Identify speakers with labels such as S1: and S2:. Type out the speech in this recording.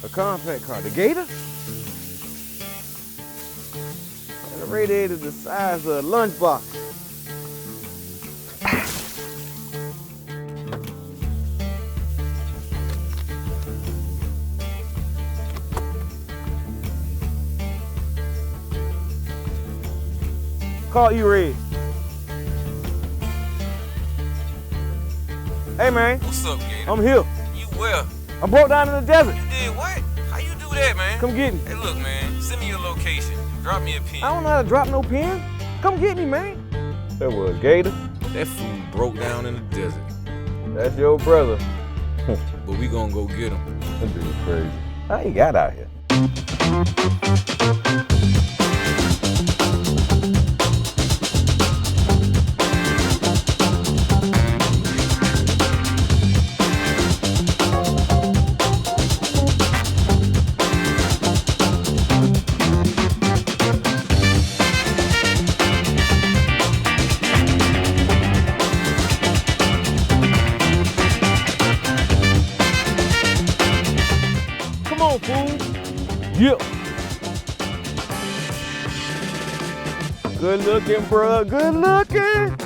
S1: A compact car. The Gator? And the radiator the size of a lunchbox. Call E-Red. Hey man.
S2: What's up, Gator?
S1: I'm here.
S2: You where?
S1: I broke down in the desert.
S2: You did what? How you do that, man?
S1: Come get me.
S2: Hey, look, man. Send me your location. Drop me a pin.
S1: I don't know how to drop no pin. Come get me, man. That was Gator.
S2: That fool broke down in the desert.
S1: That's your brother.
S2: But we gonna go get him.
S1: That dude's crazy. How he got out here? Come on, fool. Yep. Good looking, bruh. Good looking.